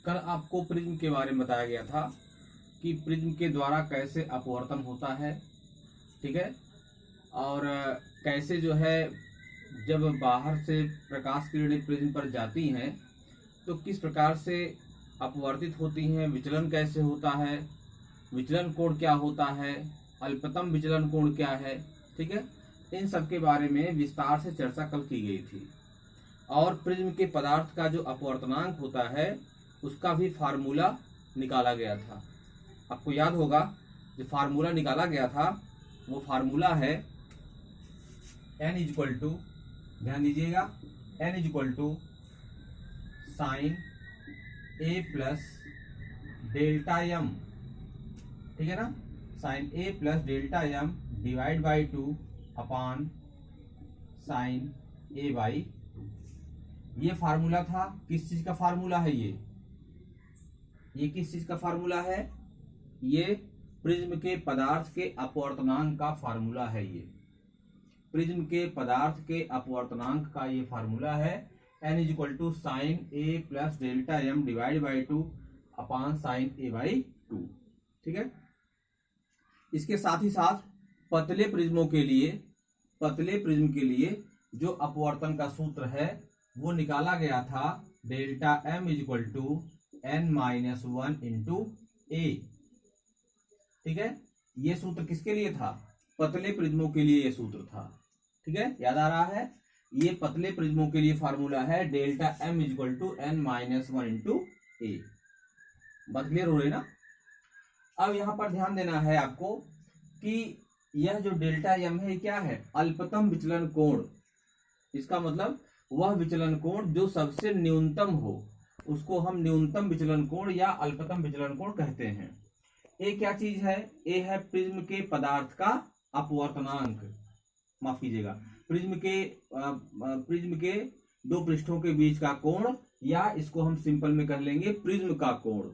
कल आपको प्रिज्म के बारे में बताया गया था कि प्रिज्म के द्वारा कैसे अपवर्तन होता है, ठीक है। और कैसे जो है जब बाहर से प्रकाश किरणें प्रिज्म पर जाती हैं तो किस प्रकार से अपवर्तित होती हैं, विचलन कैसे होता है, विचलन कोण क्या होता है, अल्पतम विचलन कोण क्या है, ठीक है। इन सब के बारे में विस्तार से चर्चा कल की गई थी। और प्रिज्म के पदार्थ का जो अपवर्तनांक होता है उसका भी फार्मूला निकाला गया था। आपको याद होगा जो फार्मूला निकाला गया था वो फार्मूला है n इक्वल टू, ध्यान दीजिएगा, n equal to sine a plus delta m, ठीक है ना, sine a plus delta m divide by 2 upon sine a by. ये फार्मूला था, किस चीज का फार्मूला है ये किस चीज का फार्मूला है? ये प्रिज्म के पदार्थ के अपवर्तनांक का फार्मूला है। ये प्रिज्म के पदार्थ के अपवर्तनांक का ये फार्मूला है n equal to sine a plus delta m divide by 2 upon sine a by 2, ठीक है। इसके साथ ही साथ पतले प्रिज्मों के लिए, पतले प्रिज्म के लिए जो अपवर्तन का सूत्र है वो निकाला गया था delta m equal to n minus 1 into a, ठीक है। ये सूत्र किसके लिए था? पतले प्रिज्मों के लिए ये सूत्र था, ठीक है, याद आ रहा है। ये पतले प्रिज्मों के लिए फार्मूला है delta m equal to n minus 1 into a। बात क्लियर हो रही ना? अब यहां पर ध्यान देना है आपको कि यह जो डेल्टा m है क्या है? अल्पतम विचलन कोण। इसका मतलब वह विचलन कोण जो सबसे न्यूनतम हो उसको हम न्यूनतम विचलन कोण या अल्पतम विचलन कोण कहते हैं। ए क्या चीज है? ए है प्रिज्म के पदार्थ का अपवर्तनांक, माफ कीजिएगा, प्रिज्म के दो पृष्ठों के बीच का कोण, या इसको हम सिंपल में कह लेंगे प्रिज्म का कोण।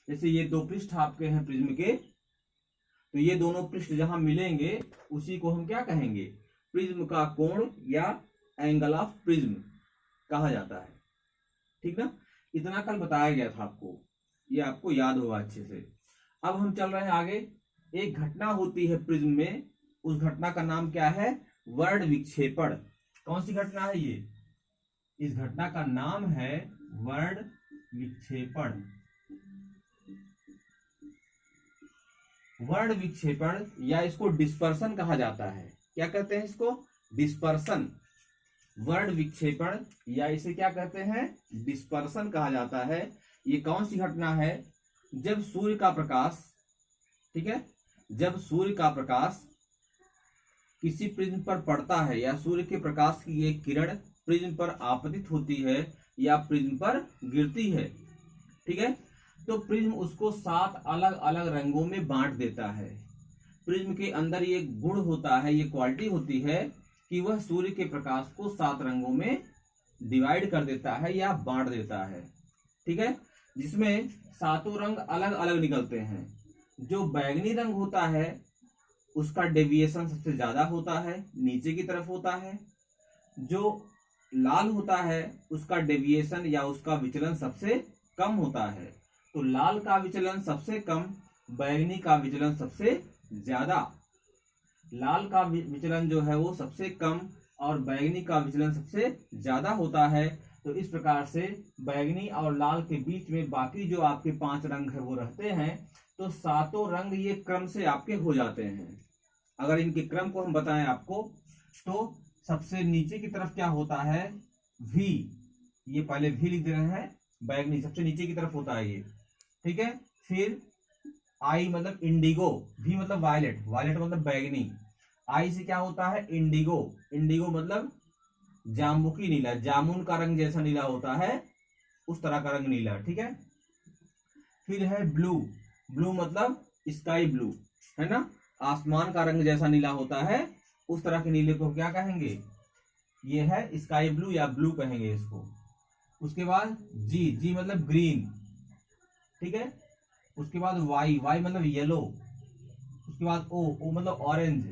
जैसे ये दो पृष्ठ आपके हैं प्रिज्म के, तो ये दोनों पृष्ठ जहां मिलेंगे उसी को हम क्या कहेंगे? प्रिज्म का कोण या एंगल ऑफ प्रिज्म कहा जाता है, ठीक ना। इतना कल बताया गया था आपको, ये आपको याद होगा अच्छे से। अब हम चल रहे हैं आगे। एक घटना होती है प्रिज्म में, उस घटना का नाम क्या है? वर्ण विक्षेपण। कौन सी घटना है ये? इस घटना का नाम है वर्ण विक्षेपण। वर्ण विक्षेपण या इसको डिस्पर्सन कहा जाता है। क्या कहते हैं इसको? डिस्पर्सन। वर्ण विक्षेपण या इसे क्या कहते हैं? डिस्पर्सन कहा जाता है। ये कौन सी घटना है? जब सूर्य का प्रकाश, ठीक है, जब सूर्य का प्रकाश किसी प्रिज्म पर पड़ता है या सूर्य के प्रकाश की एक किरण प्रिज्म पर आपतित होती है या प्रिज्म पर गिरती है, ठीक है, तो प्रिज्म उसको 7 अलग अलग रंगों में बांट देता है। प्रिज्म के अंदर ये गुण होता है, ये क्वालिटी होती है कि वह सूर्य के प्रकाश को 7 रंगों में डिवाइड कर देता है या बांट देता है, ठीक है, जिसमें 7 रंग अलग अलग निकलते हैं। जो बैंगनी रंग होता है उसका डेविएशन सबसे ज्यादा होता है, नीचे की तरफ होता है। जो लाल होता है उसका डेविएशन या उसका विचलन सबसे कम होता है। तो लाल का विचलन सबसे कम, बैंगनी का विचलन सबसे ज्यादा। लाल का विचलन जो है वो सबसे कम और बैंगनी का विचलन सबसे ज्यादा होता है। तो इस प्रकार से बैंगनी और लाल के बीच में बाकी जो आपके 5 रंग है वो रहते हैं। तो 7 रंग ये क्रम से आपके हो जाते हैं। अगर इनके क्रम को हम बताएं आपको, तो सबसे नीचे की तरफ क्या होता है? V, ये पहले V लिख दे रहे हैं, बैंगनी सबसे नीचे की तरफ होता है ये, ठीक है। फिर I मतलब इंडिगो, V मतलब वायलेट, वायलेट मतलब बैंगनी, I से क्या होता है? इंडिगो, इंडिगो मतलब जामुनी नीला, जामुन का रंग जैसा नीला होता है उस तरह का रंग नीला, ठीक है। फिर है ब्लू, ब्लू मतलब स्काई ब्लू, है ना, आसमान का रंग जैसा नीला होता है उस तरह के नीले को क्या कहेंगे? ये है स्काई ब्लू या ब्लू कहेंगे इसको। उसके बाद जी, जी मतलब ग्रीन, ठीक है। उसके बाद वाई, वाई मतलब येलो। उसके बाद ओ, ओ मतलब ऑरेंज।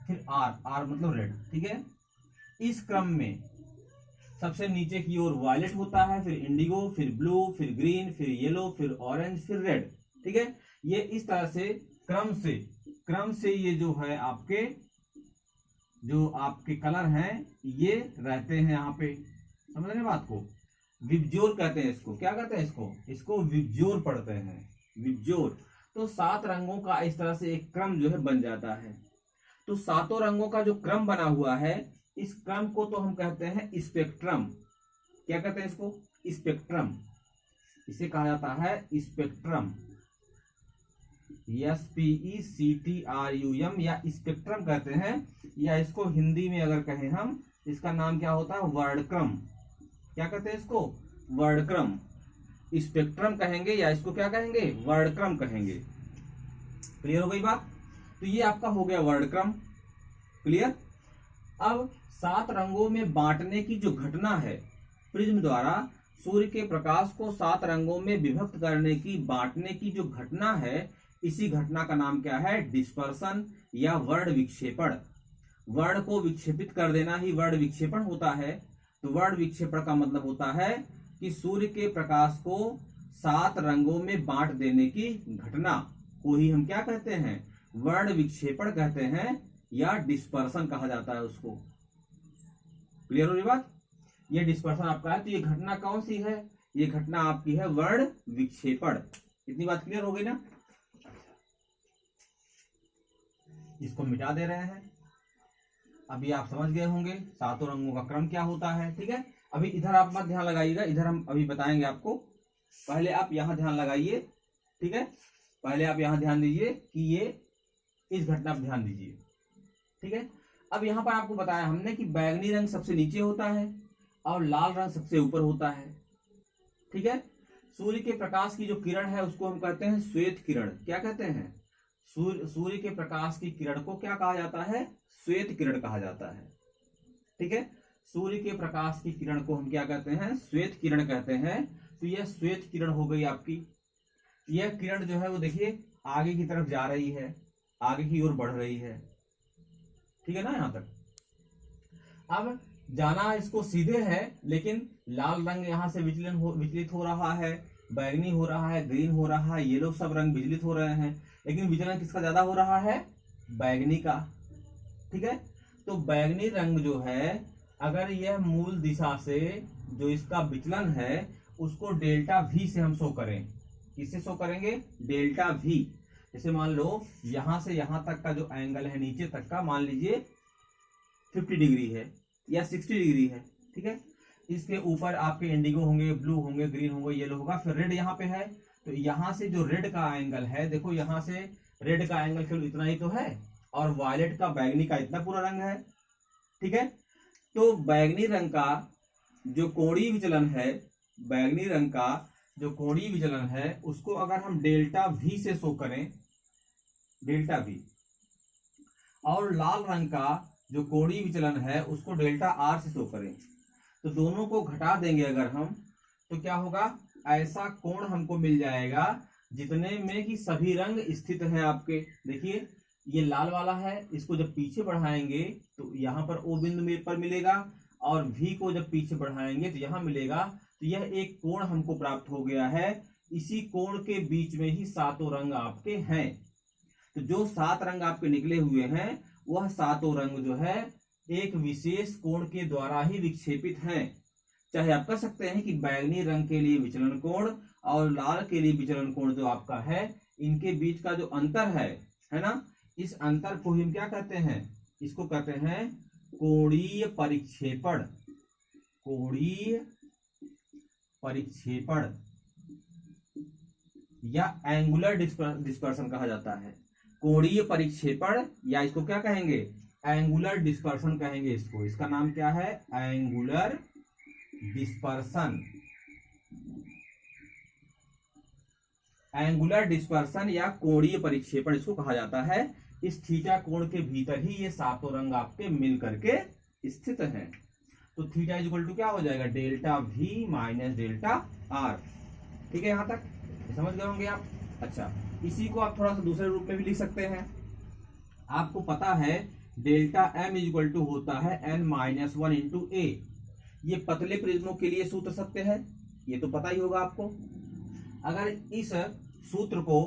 फिर आर, आर मतलब रेड, ठीक है। इस क्रम में सबसे नीचे की ओर वायलेट होता है, फिर इंडिगो, फिर ब्लू, फिर ग्रीन, फिर येलो, फिर ऑरेंज, फिर रेड। ठीक है, ये इस तरह से क्रम से ये जो है आपके कलर हैं ये रहते हैं यहाँ पे। समझ रहे बात को? विबजोर कहते हैं इसको। क्या कहते हैं इसको विबजोर पढ़ते हैं, विबजोर। तो 7 रंगों का इस तरह से एक क्रम जो है बन जाता है। तो 7 रंगों का जो क्रम बना हुआ है, इस क्रम को तो हम कहते हैं स्पेक्ट्रम। क्या कहते हैं इसको? स्पेक्ट्रम। इसे कहा जाता है स्पेक्ट्रम, SPECTRUM, या स्पेक्ट्रम कहते हैं, या इसको हिंदी में अगर कहें हम, इसका नाम क्या होता है? वर्डक्रम। क्या कहते हैं इसको? वर्डक्रम। स्पेक्ट्रम कहेंगे या इसको क्या कहेंगे? वर्डक्रम कहेंगे। क्लियर हो गई बात? तो ये आपका हो गया वर्डक्रम। क्लियर? अब 7 रंगों में बांटने की जो घटना है, प्रिज्म द्वारा सूर्य के प्रकाश को 7 रंगों में विभक्त करने की, बांटने की जो घटना है, इसी घटना का नाम क्या है? डिस्पर्सन या वर्ण विक्षेपण। वर्ण को विक्षेपित कर देना ही वर्ण विक्षेपण होता है। तो वर्ण विक्षेपण का मतलब होता है कि सूर्य के प्रकाश को 7 रंगों में बांट देने की घटना को ही हम क्या कहते हैं? वर्ण विक्षेपण कहते हैं, या डिस्पर्सन कहा जाता है उसको। क्लियर हो रही बात? ये डिस्पर्सन आपका है। तो ये घटना कौन सी है? ये घटना आपकी है वर्ण विक्षेपण। इतनी बात क्लियर हो गई ना? इसको मिटा दे रहे हैं। अभी आप समझ गए होंगे 7 रंगों का क्रम क्या होता है। ठीक है, अभी इधर आप मत ध्यान लगाइएगा, इधर हम अभी बताएंगे आपको। पहले आप यहां ध्यान लगाइए। ठीक है, पहले आप यहां ध्यान दीजिए कि ये इस घटना पर ध्यान दीजिए। ठीक है, अब यहां पर आपको बताया हमने कि बैगनी रंग सबसे नीचे होता है और लाल रंग सबसे ऊपर होता है। ठीक है, सूर्य के प्रकाश की जो किरण है उसको हम कहते हैं श्वेत किरण। क्या कहते हैं? सूर्य के प्रकाश की किरण को क्या कहा जाता है? श्वेत किरण कहा जाता है। ठीक है, सूर्य के प्रकाश की किरण को हम क्या कहते हैं? श्वेत किरण कहते हैं। तो यह श्वेत किरण हो गई आपकी। यह किरण जो है वो देखिए आगे की तरफ जा रही है, आगे की ओर बढ़ रही है। ठीक है ना? यहां तक अब जाना इसको सीधे है, लेकिन लाल रंग यहां से विचलित हो रहा है, बैगनी हो रहा है, ग्रीन हो रहा है, येलो, सब रंग विचलित हो रहे हैं, लेकिन विचलन किसका ज्यादा हो रहा है? बैगनी का। ठीक है, तो बैगनी रंग जो है, अगर यह मूल दिशा से जो इसका विचलन है उसको डेल्टा V से हम शो करें। किससे शो करेंगे? Delta V। जैसे मान लो यहां से यहां तक का जो एंगल है नीचे तक का, मान लीजिए 50 डिग्री है या 60 डिग्री है। ठीक है, इसके ऊपर आपके इंडिगो होंगे, ब्लू होंगे, ग्रीन होंगे, येलो होगा, फिर रेड यहाँ पे है। तो यहाँ से जो रेड का एंगल है, देखो यहाँ से रेड का एंगल केवल इतना ही तो है, और वायलेट का, बैगनी का इतना पूरा रंग है। ठीक है, तो बैगनी रंग का जो कोणीय विचलन है, बैगनी रंग का जो कोणीय विचलन है उसको अगर हम डेल्टा V से शो करें, डेल्टा V, और लाल रंग का जो कोणीय विचलन है उसको डेल्टा R से शो करें, तो दोनों को घटा देंगे अगर हम, तो क्या होगा? ऐसा कोण हमको मिल जाएगा जितने में कि सभी रंग स्थित हैं आपके। देखिए ये लाल वाला है, इसको जब पीछे बढ़ाएंगे तो यहाँ पर O बिंदु पर मिलेगा, और V को जब पीछे बढ़ाएंगे तो यहाँ मिलेगा। तो यह एक कोण हमको प्राप्त हो गया है। इसी कोण के बीच में ही 7 रंग आपके हैं। तो जो 7 रंग आपके निकले हुए हैं वह 7 रंग जो है एक विशेष कोण के द्वारा ही विक्षेपित हैं। चाहे आप कह सकते हैं कि बैगनी रंग के लिए विचलन कोण और लाल के लिए विचलन कोण जो आपका है, इनके बीच का जो अंतर है ना, इस अंतर को हम क्या कहते हैं? इसको कहते हैं कोणीय परिक्षेपण। कोणीय परिक्षेपण या एंगुलर डिस्पर्सन कहा जाता है। कोणीय परिक्षेपण, या इसको क्या कहेंगे? एंगुलर डिस्पर्सन कहेंगे इसको। इसका नाम क्या है? Angular dispersion. एंगुलर डिस्पर्सन या कोणीय परिक्षेपण इसको कहा जाता है। इस थीटा कोण के भीतर ही ये 7 रंग आपके मिल करके स्थित हैं। तो थीटा इज इक्वल टू क्या हो जाएगा? Delta V minus delta R। ठीक है, यहां तक समझ गए होंगे आप। अच्छा, इसी को आप थोड़ा सा दूसरे रूप में भी लिख सकते हैं। आपको पता है delta M is equal to होता है N-1 इंटू A। ये पतले प्रिज्मों के लिए सूत्र सत्य है, ये तो पता ही होगा आपको। अगर इस सूत्र को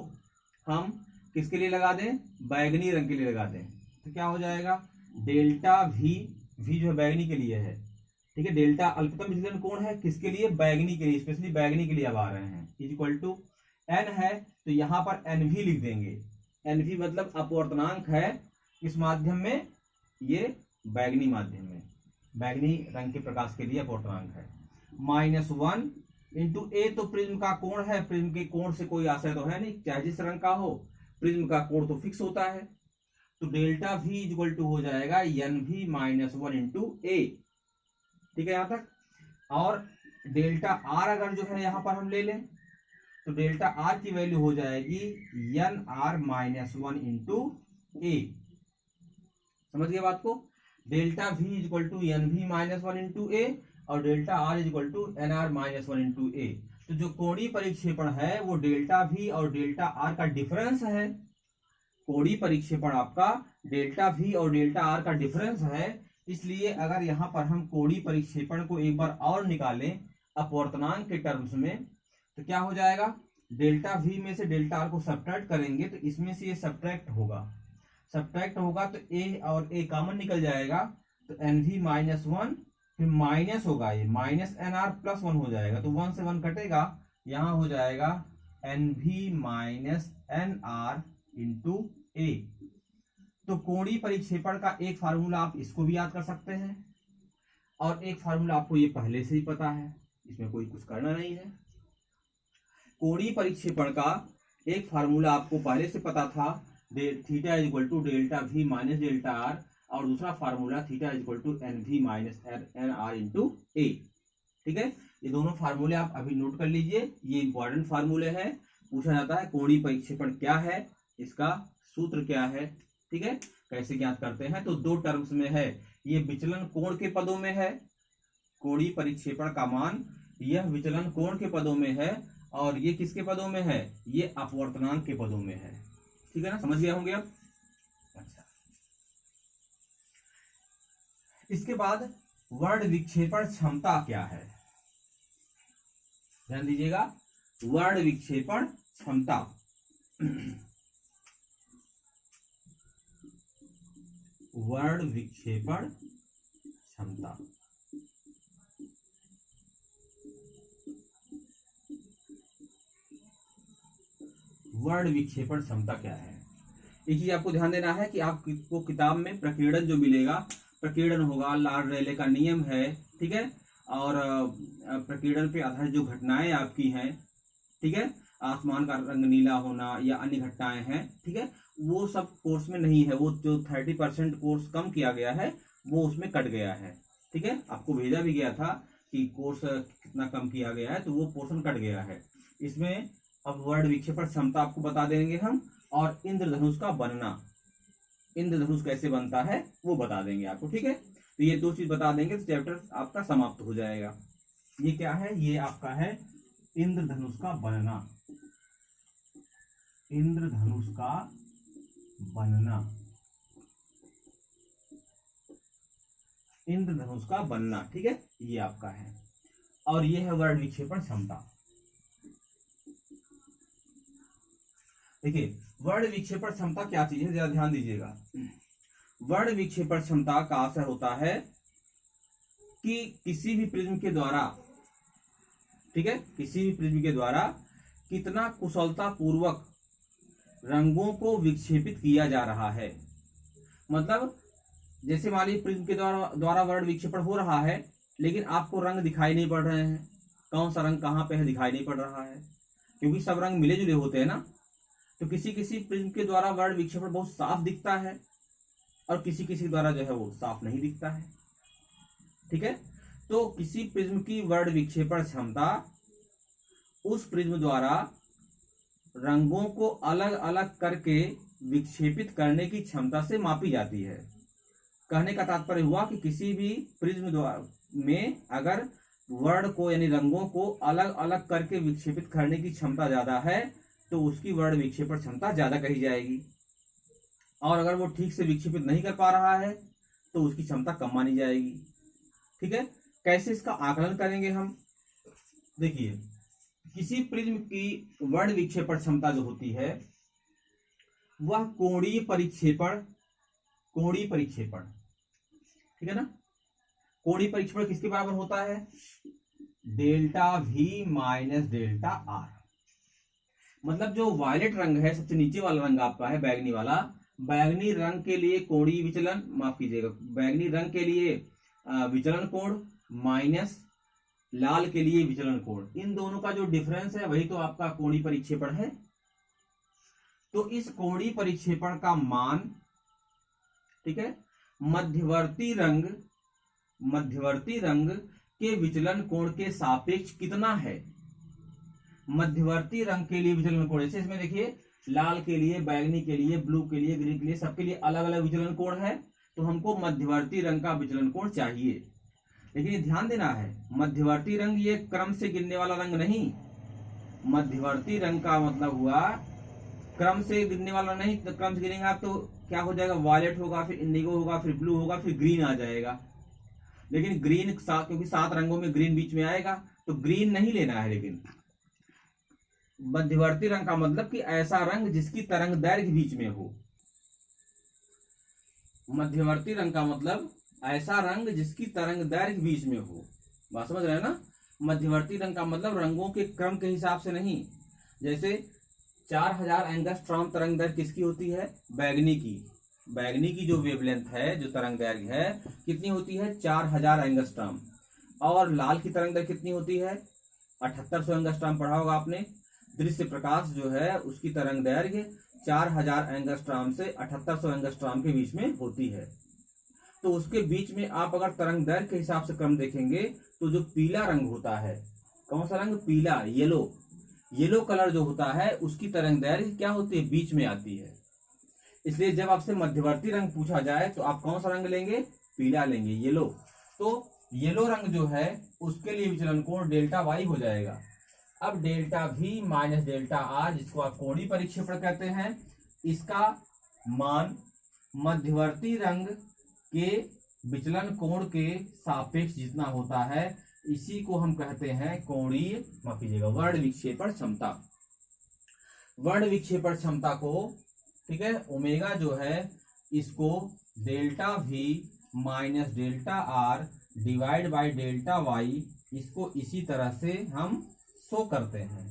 हम किसके लिए लगा दें, बैगनी रंग के लिए लगा दें, तो क्या हो जाएगा, डेल्टा वी, वी जो है बैगनी के लिए है, ठीक है। डेल्टा अल्पतम विचलन कोण है किसके लिए, बैगनी के लिए, स्पेशली बैगनी के लिए अब आ रहे हैं, इज इक्वल टू एन है, तो यहां पर एन वी लिख देंगे। एन वी मतलब अपवर्तनांक है किस माध्यम में, ये बैगनी माध्यम में, बैगनी रंग के प्रकाश के लिए अपवर्तनांक है। -1 इंटू ए, तो प्रिज्म का कोण है, प्रिज्म के कोण से कोई आशय तो है नहीं, चाहे जिस रंग का हो प्रिज्म का कोण तो फिक्स होता है। तो डेल्टा वी इक्वल टू हो जाएगा एन वी -1 इंटू ए, ठीक है यहां तक। और डेल्टा आर अगर जो है यहां पर हम ले लें, तो डेल्टा आर की वैल्यू हो जाएगी एन आर -1 इंटू ए, समझ गए बात को। Delta V equal to N V -1 into A और delta R equal to N R -1 into A. तो जो कोणीय परिक्षेपण है वो डेल्टा वी और डेल्टा आर का डिफरेंस है। कोणीय परिक्षेपण आपका डेल्टा वी और डेल्टा आर का डिफरेंस है, इसलिए अगर यहां पर हम कोणीय परिक्षेपण को एक बार और निकालें अपवर्तनांक के टर्म्स में, तो क्या हो जाएगा, डेल्टा वी में से डेल्टा आर को सब्ट्रैक्ट करेंगे तो इसमें से ये सब्ट्रैक्ट होगा, सब्ट्रैक्ट होगा तो ए और ए कॉमन निकल जाएगा, तो एन वी -1 फिर माइनस होगा, ये माइनस एन आर प्लस 1 हो जाएगा, तो 1 से 1 कटेगा, यहां हो जाएगा N V -N R into A. तो कोणीय परिक्षेपण का एक फार्मूला आप इसको भी याद कर सकते हैं और एक फार्मूला आपको ये पहले से ही पता है, इसमें कोई कुछ करना नहीं है। कोणीय परिक्षेपण का एक फार्मूला आपको पहले से पता था, theta equal to delta V minus delta R, और दूसरा formula theta equal to N V minus N R into A, ठीक है। ये दोनों फार्मूले आप अभी नोट कर लीजिए, ये इंपॉर्टेंट फार्मूले हैं। पूछा जाता है कोणीय परिक्षेपण क्या है, इसका सूत्र क्या है, ठीक है, कैसे ज्ञात करते हैं। तो दो टर्म्स में है, ये विचलन कोण के पदों में है, कोणीय परिक्षेपण का मान यह विचलन कोण के पदों में है, और ये किसके पदों में है, ये अपवर्तनांक के पदों में है, ठीक है ना, समझ गए होंगे अब। अच्छा, इसके बाद वर्ण विक्षेपण क्षमता क्या है, ध्यान दीजिएगा, वर्ण विक्षेपण क्षमता। वर्ण विक्षेपण क्षमता, वर्ण विक्षेपण क्षमता क्या है। एक चीज आपको ध्यान देना है कि आपको किताब में प्रकीर्णन जो मिलेगा, प्रकीर्णन होगा, लार्ड रेले का नियम है, ठीक है, और प्रकीर्णन पे आधारित जो घटनाएं आपकी हैं, ठीक है, आसमान का रंग नीला होना या अन्य घटनाएं हैं, ठीक है, वो सब कोर्स में नहीं है, वो जो 30% कोर्स कम किया गया है वो उसमें कट गया है, ठीक है, आपको भेजा भी गया था कि कोर्स कितना कम किया गया है, तो वो पोर्शन कट गया है इसमें। अब वर्ण विक्षेपण क्षमता आपको बता देंगे हम, और इंद्रधनुष का बनना, इंद्रधनुष कैसे बनता है वो बता देंगे आपको, ठीक है। तो ये दो चीज बता देंगे तो चैप्टर आपका समाप्त हो जाएगा। ये क्या है, ये आपका है इंद्रधनुष का बनना, इंद्रधनुष का बनना, इंद्रधनुष का बनना, ठीक है, ये आपका है। और ये है वर्ण विक्षेपण क्षमता। देखिए वर्ण विक्षेपण क्षमता क्या चीज है, जरा ध्यान दीजिएगा। वर्ण विक्षेपण क्षमता का आशय होता है कि किसी भी प्रिज्म के द्वारा, ठीक है, किसी भी प्रिज्म के द्वारा कितना कुशलता पूर्वक रंगों को विक्षेपित किया जा रहा है। मतलब जैसे मान लीजिए प्रिज्म के द्वारा वर्ण विक्षेपण हो रहा है, लेकिन आपको रंग दिखाई नहीं पड़ रहे हैं, कौन सा रंग कहाँ पे है दिखाई नहीं पड़ रहा है, क्योंकि सब रंग मिले जुले होते हैं ना। तो किसी किसी प्रिज्म के द्वारा वर्ण विक्षेपण बहुत साफ दिखता है और किसी किसी द्वारा जो है वो साफ नहीं दिखता है, ठीक है। तो किसी प्रिज्म की वर्ण विक्षेपण क्षमता उस प्रिज्म द्वारा रंगों को अलग अलग करके विक्षेपित करने की क्षमता से मापी जाती है। कहने का तात्पर्य हुआ कि किसी भी प्रिज्म में अगर वर्ण को यानी रंगों को अलग अलग करके विक्षेपित करने की क्षमता ज्यादा है तो उसकी वर्ण विक्षेपण क्षमता ज्यादा कही जाएगी, और अगर वो ठीक से विक्षेपित नहीं कर पा रहा है तो उसकी क्षमता कम मानी जाएगी, ठीक है। कैसे इसका आकलन करेंगे हम? देखिए, किसी प्रिज्म की वर्ण विक्षेपण क्षमता जो होती है वह कोणीय परिक्षेपण, ठीक है ना। कोणीय परिक्षेपण किसके बराबर होता है? Delta V minus delta R। मतलब जो वायलेट रंग है, सबसे नीचे वाला रंग आपका है बैगनी वाला, बैगनी रंग के लिए कोणीय विचलन, माफ कीजिएगा, बैगनी रंग के लिए विचलन कोण माइनस लाल के लिए विचलन कोण, इन दोनों का जो डिफरेंस है वही तो आपका कोणीय परिक्षेपण है। तो इस कोणीय परिक्षेपण का मान, ठीक है, मध्यवर्ती रंग के विचलन कोण के सापेक्ष कितना है? मध्यवर्ती रंग के लिए विचलन कोण, जैसे इसमें देखिए लाल के लिए, बैगनी के लिए, ब्लू के लिए, ग्रीन के लिए, सबके लिए अलग अलग विचलन कोण है। तो हमको मध्यवर्ती रंग का विचलन कोण चाहिए। लेकिन ये ध्यान देना है, मध्यवर्ती रंग ये क्रम से गिनने वाला रंग नहीं। मध्यवर्ती रंग का मतलब हुआ क्रम से गिनने वाला नहीं। तो क्रम से गिनेंगे आप तो क्या हो जाएगा? वायलेट होगा, फिर इंडिगो होगा, फिर ब्लू होगा, फिर ग्रीन आ जाएगा। लेकिन ग्रीन क्योंकि 7 रंगों में ग्रीन बीच में आएगा, तो ग्रीन नहीं लेना है। लेकिन मध्यवर्ती रंग का मतलब कि ऐसा रंग जिसकी तरंग दैर्घ्य बीच में हो। मध्यवर्ती रंग का मतलब ऐसा रंग जिसकी तरंग दैर्घ्य बीच में हो। बात समझ रहे हैं ना? मध्यवर्ती रंग का मतलब रंगों के क्रम के हिसाब से नहीं। जैसे 4000 एंगस्ट्रॉम तरंग दैर्घ्य किसकी होती है? बैगनी की। बैगनी की जो वेवलेंथ है, जो तरंग दैर्घ्य है, कितनी होती है? 4000 एंगस्ट्रॉम। और लाल की तरंग दैर्घ्य कितनी होती है? 7800 एंगस्ट्रॉम पढ़ा होगा आपने। दृश्य प्रकाश जो है उसकी तरंग दैर्घ्य 4000 एंगस्ट्रॉम से 7800 एंगस्ट्रॉम के बीच में होती है। तो उसके बीच में आप अगर तरंग दैर्घ्य के हिसाब से क्रम देखेंगे तो जो पीला रंग होता है, कौन सा रंग? पीला, येलो कलर जो होता है उसकी तरंग दैर्घ्य क्या होती है? बीच में आती है। इसलिए जब आपसे मध्यवर्ती रंग पूछा जाए तो आप कौन सा रंग लेंगे? पीला लेंगे, येलो। तो येलो रंग जो है उसके लिए विचलन कोण डेल्टा वाई हो जाएगा। अब delta V minus delta R, जिसको आप कोणीय परिक्षेपण कहते हैं, इसका मान मध्यवर्ती रंग के विचलन कोण के सापेक्ष जितना होता है, इसी को हम कहते हैं कोणीय, माफ कीजिएगा, वर्ण विक्षेपण क्षमता। वर्ण विक्षेपण क्षमता को, ठीक है, ओमेगा जो है इसको delta V minus delta R divide by delta Y, इसको इसी तरह से हम शो करते हैं।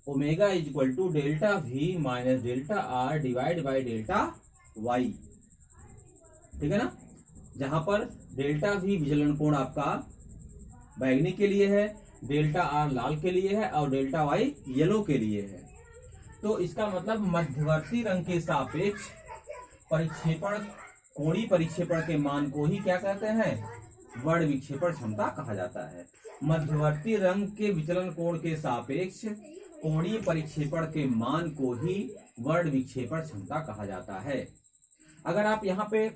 Omega is equal to delta V minus delta R divide by delta Y, ठीक है ना। जहां पर डेल्टा V विचलन कोण आपका बैगनी के लिए है, डेल्टा R लाल के लिए है और डेल्टा Y येलो के लिए है। तो इसका मतलब मध्यवर्ती रंग के सापेक्ष परिक्षेपण, कोणीय परिक्षेपण के मान को ही क्या कहते हैं? वर्ण विक्षेपण क्षमता कहा जाता है। मध्यवर्ती रंग के विचलन कोण के सापेक्ष कोणीय परिक्षेपण के मान को ही वर्ण विक्षेपण क्षमता कहा जाता है। अगर आप यहाँ पे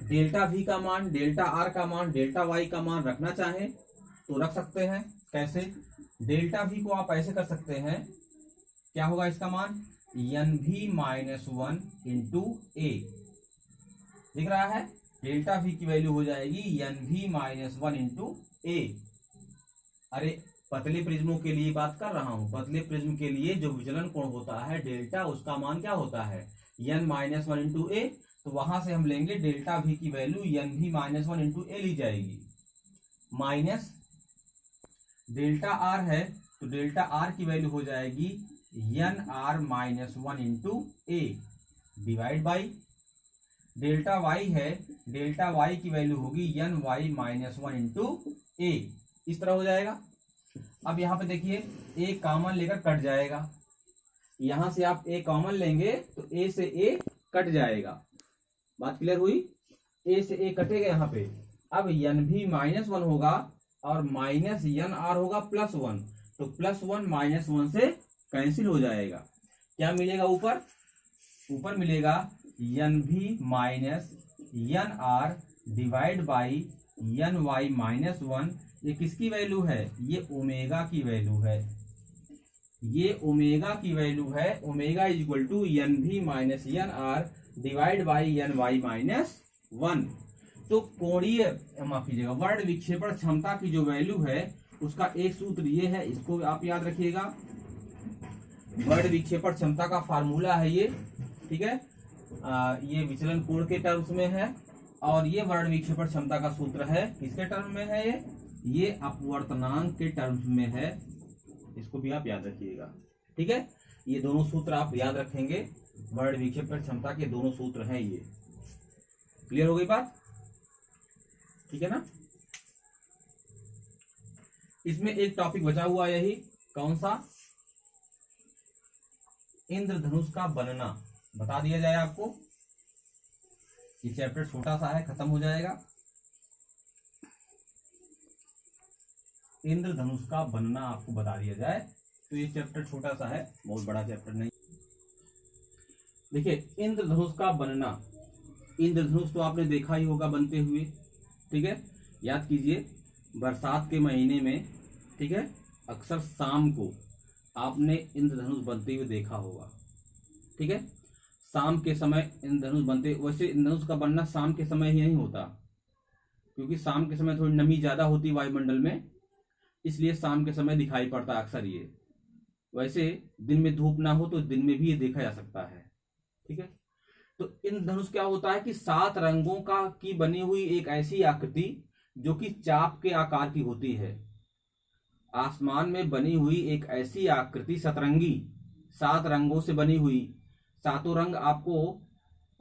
डेल्टा V का मान, डेल्टा R का मान, डेल्टा Y का मान रखना चाहें तो रख सकते हैं। कैसे? डेल्टा V को आप ऐसे कर सकते हैं, क्या होगा इसका मान? NV माइनस 1 इंटू A, दिख रहा है? डेल्टा V की वैल्यू हो जाएगी NV माइनस 1 इंटू A। अरे पतले प्रिज्मों के लिए बात कर रहा हूं। पतले प्रिज्म के लिए जो विचलन कोण होता है डेल्टा, उसका मान क्या होता है? N minus 1 into A। तो वहां से हम लेंगे डेल्टा V की value NV minus 1 into A ली जाएगी, माइनस डेल्टा R है तो डेल्टा R की वैल्यू हो जाएगी NR minus 1 into A divide by delta Y है, डेल्टा Y की वैल्यू होगी NY माइनस 1 इंटू A। इस तरह हो जाएगा। अब यहाँ पे देखिए A कॉमन लेकर कट जाएगा, यहां से आप A कॉमन लेंगे तो A से A कट जाएगा। बात क्लियर हुई? A से A कटेगा यहाँ पे। अब NV माइनस 1 होगा और माइनस NR होगा प्लस 1, तो प्लस 1 माइनस 1 से कैंसिल हो जाएगा। क्या मिलेगा ऊपर? ऊपर मिलेगा NV minus NR divide by NY minus 1। ये किसकी वैल्यू है? ये ओमेगा की वैल्यू है, ये ओमेगा की वैल्यू है। Omega is equal to NV minus NR divide by NY minus 1। तो कोणीय माफ कीजिएगा वर्ण विक्षेपण क्षमता की जो वैल्यू है उसका एक सूत्र ये है, इसको आप याद रखिएगा। वर्ण विक्षेपण क्षमता का फार्मूला है ये, ठीक है। ये विचलन कोण के टर्म्स में है और ये वर्ण विक्षेपण क्षमता का सूत्र है किसके टर्म में है, ये अपवर्तनांक के टर्म्स में है। इसको भी आप याद रखिएगा, ठीक है। ये दोनों सूत्र आप याद रखेंगे, वर्ण विक्षेपण क्षमता के दोनों सूत्र हैं ये। क्लियर हो गई बात, ठीक है ना। इसमें एक टॉपिक बचा हुआ यही, कौन सा, इंद्रधनुष का बनना बता दिया जाए आपको। ये चैप्टर छोटा सा है, खत्म हो जाएगा। इंद्रधनुष का बनना आपको बता दिया जाए तो ये चैप्टर छोटा सा है, बहुत बड़ा चैप्टर नहीं। देखिए इंद्रधनुष का बनना, इंद्रधनुष तो आपने देखा ही होगा बनते हुए, ठीक है। याद कीजिए बरसात के महीने में, ठीक है, अक्सर शाम को आपने इंद्रधनुष बनते हुए देखा होगा, ठीक है। शाम के समय इंद्रधनुष बनते, वैसे इंद्रधनुष का बनना शाम के समय ही नहीं होता, क्योंकि शाम के समय थोड़ी नमी ज्यादा होती है वायुमंडल में, इसलिए शाम के समय दिखाई पड़ता है अक्सर ये। वैसे दिन में धूप ना हो तो दिन में भी ये देखा जा सकता है, ठीक है। तो इंद्रधनुष क्या होता है कि 7 रंगों का की बनी हुई एक ऐसी आकृति जो कि चाप के आकार की होती है। आसमान में बनी हुई एक ऐसी आकृति सतरंगी, 7 रंगों से बनी हुई। सातों रंग आपको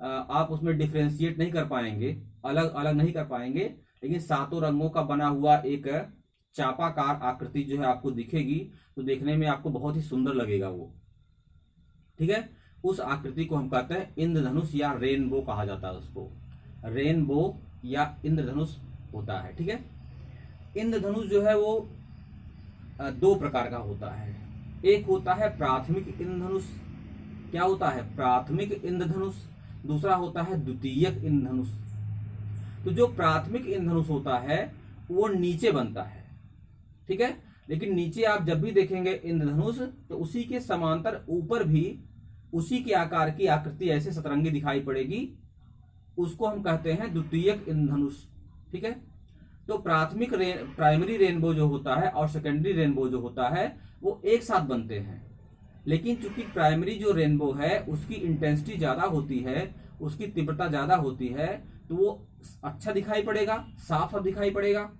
आप उसमें डिफ्रेंशिएट नहीं कर पाएंगे, अलग अलग नहीं कर पाएंगे, लेकिन 7 रंगों का बना हुआ एक चापाकार आकृति जो है आपको दिखेगी, तो देखने में आपको बहुत ही सुंदर लगेगा वो, ठीक है। उस आकृति को हम कहते हैं इंद्रधनुष या रेनबो कहा जाता है उसको, रेनबो या इंद्रधनुष होता है, ठीक है। इंद्रधनुष जो है वो 2 प्रकार का होता है। एक होता है प्राथमिक इंद्रधनुष, क्या होता है, प्राथमिक इंद्रधनुष। दूसरा होता है द्वितीयक इंद्रधनुष। तो जो प्राथमिक इंद्रधनुष होता है वो नीचे बनता है, ठीक है। लेकिन नीचे आप जब भी देखेंगे इंद्रधनुष तो उसी के समांतर ऊपर भी उसी के आकार की आकृति ऐसे सतरंगी दिखाई पड़ेगी, उसको हम कहते हैं द्वितीयक इंद्रधनुष, ठीक है। तो प्राइमरी रेनबो जो होता है और सेकेंडरी रेनबो जो होता है वो एक साथ बनते हैं, लेकिन चूंकि प्राइमरी जो रेनबो है उसकी इंटेंसिटी ज्यादा होती है, उसकी तीव्रता ज्यादा होती है, तो वो अच्छा दिखाई पड़ेगा, साफ साफ दिखाई पड़ेगा।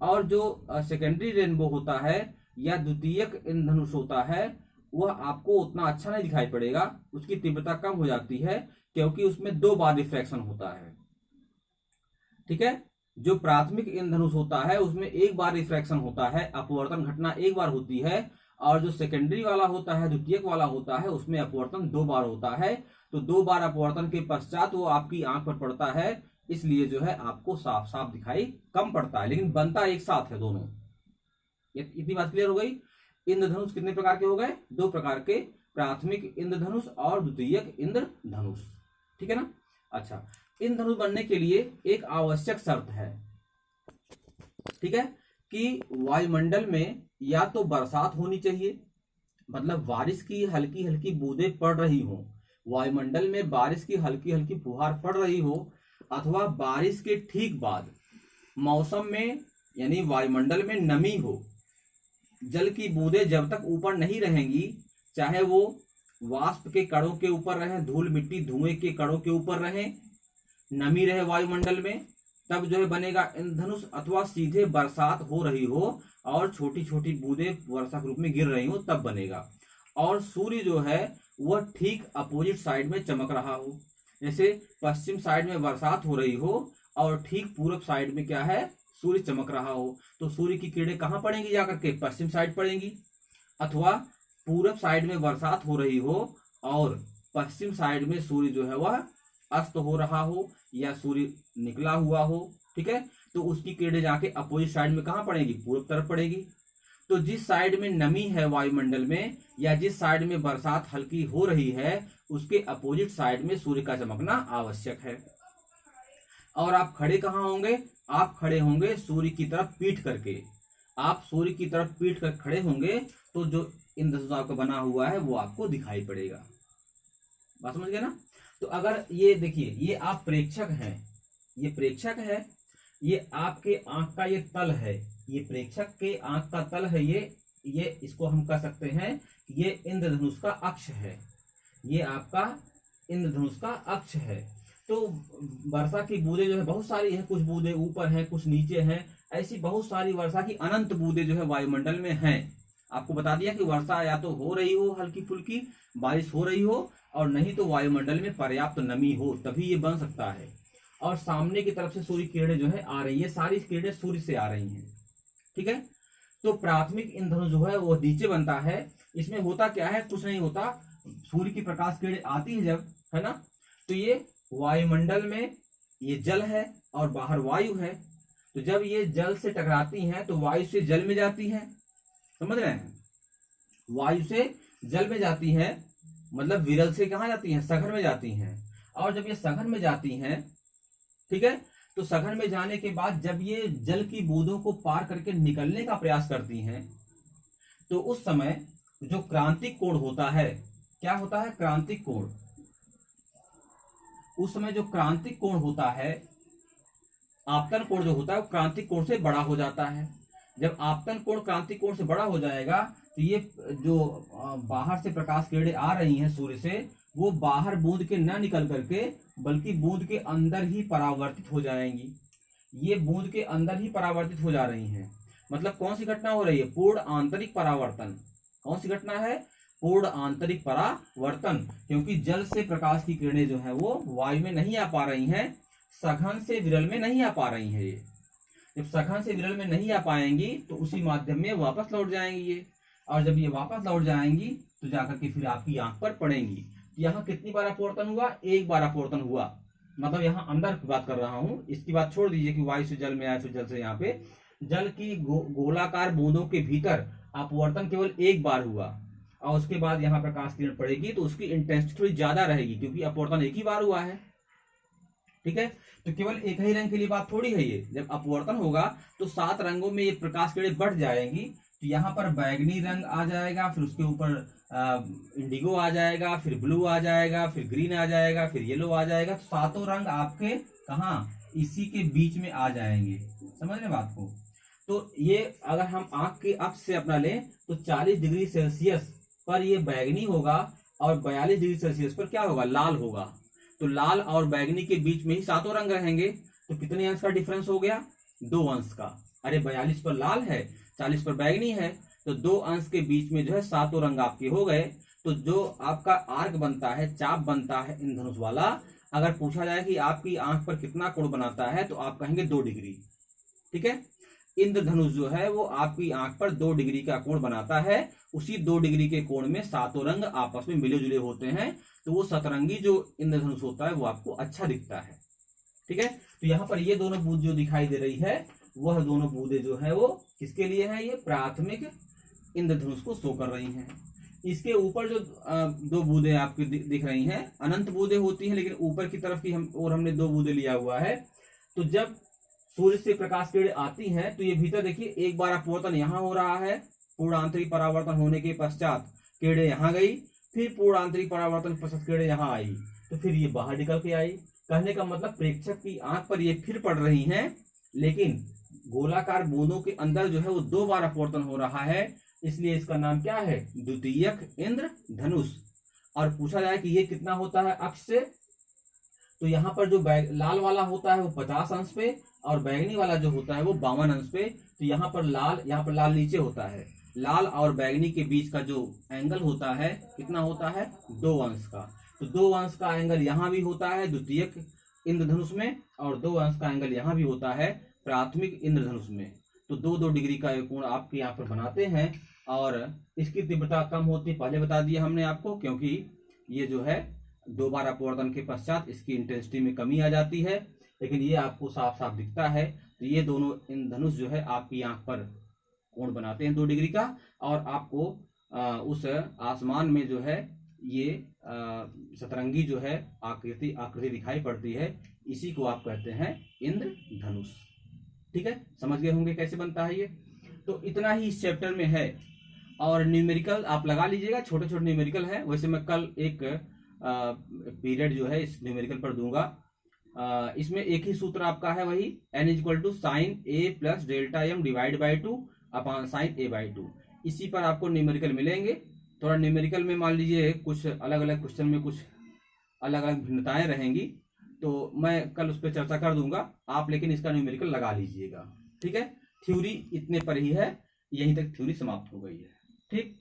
और जो सेकेंडरी रेनबो होता है या द्वितीयक इंद्रधनुष होता है वह आपको उतना अच्छा नहीं दिखाई पड़ेगा, उसकी तीव्रता कम हो जाती है, क्योंकि उसमें 2 बार रिफ्रैक्शन होता है, ठीक है। जो प्राथमिक इंद्रधनुष होता है उसमें 1 बार रिफ्रैक्शन होता है, अपवर्तन घटना 1 बार होती है, और जो सेकेंडरी वाला होता है, द्वितीयक वाला होता है, उसमें अपवर्तन 2 बार होता है। तो 2 बार अपवर्तन के पश्चात वो आपकी आंख पर पड़ता है, इसलिए जो है आपको साफ साफ दिखाई कम पड़ता है, लेकिन बनता एक साथ है दोनों। इतनी बात क्लियर हो गई। इंद्रधनुष कितने प्रकार के हो गए, 2 प्रकार के, प्राथमिक इंद्रधनुष और द्वितीयक इंद्रधनुष, ठीक है ना। अच्छा, इंद्रधनुष बनने के लिए एक आवश्यक शर्त है, ठीक है, कि वायुमंडल में या तो बरसात होनी चाहिए, मतलब बारिश की हल्की हल्की बूंदें पड़ रही हो, वायुमंडल में बारिश की हल्की हल्की फुहार पड़ रही हो, अथवा बारिश के ठीक बाद मौसम में यानी वायुमंडल में नमी हो, जल की बूंदें जब तक ऊपर नहीं रहेंगी, चाहे वो वाष्प के कणों के ऊपर रहे, धूल मिट्टी धुएं के कणों के ऊपर रहे, नमी रहे वायुमंडल में, तब जो है बनेगा इंद्रधनुष। अथवा सीधे बरसात हो रही हो और छोटी छोटी बूंदें वर्षा के रूप में गिर रही हो, तब बनेगा। और सूर्य जो है वह ठीक अपोजिट साइड में चमक रहा हो, जैसे पश्चिम साइड में बरसात हो रही हो और ठीक पूरब साइड में क्या है, सूर्य चमक रहा हो, तो सूर्य की किरणें कहाँ पड़ेंगी जाकर के, पश्चिम साइड पड़ेंगी। अथवा पूरब साइड में बरसात हो रही हो और पश्चिम साइड में सूर्य जो है वह अस्त हो रहा हो या सूर्य निकला हुआ हो, ठीक है, तो उसकी किरणें जाके अपोजिट साइड में कहाँ पड़ेगी, पूर्व तरफ पड़ेगी। तो जिस साइड में नमी है वायुमंडल में या जिस साइड में बरसात हल्की हो रही है उसके अपोजिट साइड में सूर्य का चमकना आवश्यक है। और आप खड़े कहाँ होंगे, आप खड़े होंगे सूर्य की तरफ पीठ करके, आप सूर्य की तरफ पीठ कर खड़े होंगे तो जो इंद्रधनुष आपका बना हुआ है वो आपको दिखाई पड़ेगा। बात समझ गए ना। तो अगर ये देखिए, ये आप प्रेक्षक हैं, ये प्रेक्षक है, ये आपके आंख का ये तल है, ये प्रेक्षक के आंख का तल है, ये इसको हम कह सकते हैं ये इंद्रधनुष का अक्ष है, ये आपका इंद्रधनुष का अक्ष है। तो वर्षा की बूंदें जो है बहुत सारी है, कुछ बूंदें ऊपर हैं, कुछ नीचे हैं, ऐसी बहुत सारी वर्षा की अनंत बूंदें जो है वायुमंडल में हैं। आपको बता दिया कि वर्षा या तो हो रही हो, हल्की फुल्की बारिश हो रही हो, और नहीं तो वायुमंडल में पर्याप्त नमी हो, तभी ये बन सकता है। और सामने की तरफ से सूर्य किरणें जो है आ रही है, सारी किरणें सूर्य से आ रही हैं, ठीक है। तो प्राथमिक इंद्रधनुष जो है वो नीचे बनता है। इसमें होता क्या है, कुछ नहीं होता, सूर्य की प्रकाश किरणें आती है जब, है ना, तो ये वायुमंडल में ये जल है और बाहर वायु है, तो जब ये जल से टकराती हैं तो वायु से जल में जाती हैं, समझ रहे हैं, वायु से जल में जाती हैं, मतलब विरल से कहाँ जाती हैं, सघन में जाती हैं। और जब ये सघन में जाती हैं, ठीक है, तो सघन में जाने के बाद जब ये जल की बूंदों को पार करके निकलने का प्रयास करती हैं, तो उस समय जो क्रांतिक कोण होता है, क्या होता है, क्रांतिक कोण, उस समय जो क्रांतिक कोण होता है, आपतन कोण जो होता है वो क्रांतिक कोण से बड़ा हो जाता है। जब आपतन कोण क्रांतिक कोण से बड़ा हो जाएगा तो ये जो बाहर से प्रकाश किरणें आ रही हैं सूर्य से, वो बाहर बूंद के न निकल करके बल्कि बूंद के अंदर ही परावर्तित हो जाएंगी। ये बूंद के अंदर ही परावर्तित हो जा रही हैं। मतलब कौन सी घटना हो रही है, पूर्ण आंतरिक परावर्तन। कौन सी घटना है, पूर्ण आंतरिक परावर्तन, क्योंकि जल से प्रकाश की किरणें जो है वो वायु में नहीं आ पा रही हैं, सघन से विरल में नहीं आ पा रही हैं। ये जब सघन से विरल में नहीं आ पाएंगी तो उसी माध्यम में वापस लौट जाएंगी ये, और जब ये वापस लौट जाएंगी तो जाकर के फिर आपकी आंख पर पड़ेंगी। यहाँ कितनी बार अपवर्तन हुआ, एक बार अपवर्तन हुआ, मतलब यहाँ अंदर की बात कर रहा हूँ, इसकी बात छोड़ दीजिए कि वायु से जल में आए, फिर जल से यहाँ पे जल की गोलाकार बूंदों के भीतर अपवर्तन केवल एक बार हुआ, और उसके बाद यहाँ प्रकाश किरण पड़ेगी तो उसकी इंटेंसिटी थोड़ी ज्यादा रहेगी, क्योंकि अपवर्तन एक ही बार हुआ है, ठीक है। तो केवल एक ही रंग के लिए बात थोड़ी है ये, जब अपवर्तन होगा तो 7 रंगों में ये प्रकाश किरणें बढ़ जाएंगी। तो यहाँ पर बैगनी रंग आ जाएगा, फिर उसके ऊपर इंडिगो आ जाएगा, फिर ब्लू आ जाएगा, फिर ग्रीन आ जाएगा, फिर येलो आ जाएगा। तो 7 रंग आपके कहाँ, इसी के बीच में आ जाएंगे, समझ रहे बात को। तो ये अगर हम आंख के अक्ष से अपना लें तो 40 डिग्री सेल्सियस पर ये बैगनी होगा, और 42 डिग्री सेल्सियस पर क्या होगा, लाल होगा। तो लाल और बैगनी के बीच में ही 7 रंग रहेंगे। तो कितने अंश का डिफरेंस हो गया, 2 अंश का। अरे 42 पर लाल है, 40 पर बैगनी है, तो 2 अंश के बीच में जो है 7 रंग आपके हो गए। तो जो आपका आर्क बनता है, चाप बनता है इंद्रधनुष वाला, अगर पूछा जाए कि आपकी आंख पर कितना कोण बनाता है तो आप कहेंगे 2 डिग्री, ठीक है। इंद्रधनुष जो है वो आपकी आंख पर 2 डिग्री का कोण बनाता है। उसी 2 डिग्री के कोण में 7 रंग आपस में मिले जुले होते हैं, तो वो सतरंगी जो इंद्रधनुष होता है वो आपको अच्छा दिखता है, ठीक है। तो यहाँ पर ये दोनों बूंद जो दिखाई दे रही है, वह दोनों बूंदें जो है वो किसके लिए है, ये प्राथमिक इंद्रधनुष को शो कर रही हैं। इसके ऊपर जो 2 बूंदें आपको दिख रही हैं, अनंत बूंदें होती हैं, लेकिन ऊपर की तरफ की हमने 2 बूंदें लिया हुआ है। तो जब सूर्य से प्रकाश किरणें आती हैं तो ये भीतर देखिए, एक बार अपवर्तन यहाँ हो रहा है, पूर्ण आंतरिक परावर्तन होने के पश्चात किरणें यहाँ गई, फिर पूर्ण आंतरिक परावर्तन पश्चात किरणें यहाँ आई, तो फिर ये बाहर निकल के आई। कहने का मतलब प्रेक्षक की आंख पर ये फिर पड़ रही हैं, लेकिन गोलाकार बूंदों के अंदर जो है वो 2 बार अपवर्तन हो रहा है, इसलिए इसका नाम क्या है, द्वितीयक इंद्रधनुष। और पूछा जाए कि ये कितना होता है अक्ष से, तो यहाँ पर जो लाल वाला होता है वो 50 अंश पे, और बैगनी वाला जो होता है वो 52 अंश पे। तो यहाँ पर लाल नीचे होता है, लाल और बैगनी के बीच का जो एंगल होता है कितना होता है, 2 अंश का। तो 2 अंश का एंगल यहाँ भी होता है द्वितीयक इंद्रधनुष में, और 2 अंश का एंगल यहाँ भी होता है प्राथमिक इंद्रधनुष में। तो 2-2 डिग्री का कोण आपके यहाँ पर बनाते हैं, और इसकी तीव्रता कम होती, पहले बता दिया हमने आपको, क्योंकि ये जो है 2 बार अपवर्तन के पश्चात इसकी इंटेंसिटी में कमी आ जाती है, लेकिन ये आपको साफ साफ दिखता है। तो ये दोनों इंद्रधनुष जो है आपकी आंख पर कोण बनाते हैं 2 डिग्री का, और आपको उस आसमान में जो है ये सतरंगी जो है आकृति दिखाई पड़ती है, इसी को आप कहते हैं इंद्रधनुष, ठीक है। समझ गए होंगे कैसे बनता है ये। तो इतना ही इस चैप्टर में है, और न्यूमेरिकल आप लगा लीजिएगा, छोटे छोटे न्यूमेरिकल है। वैसे मैं कल एक पीरियड जो है इस न्यूमेरिकल पर दूंगा, इसमें एक ही सूत्र आपका है वही n equal to sine A plus delta M divide by 2 upon sine A by 2। इसी पर आपको न्यूमेरिकल मिलेंगे। थोड़ा न्यूमेरिकल में मान लीजिए कुछ अलग अलग क्वेश्चन में कुछ अलग अलग भिन्नताएं रहेंगी, तो मैं कल उस पर चर्चा कर दूंगा। आप लेकिन इसका न्यूमेरिकल लगा लीजिएगा, ठीक है। थ्योरी इतने पर ही है, यहीं तक थ्योरी समाप्त हो गई है, ठीक।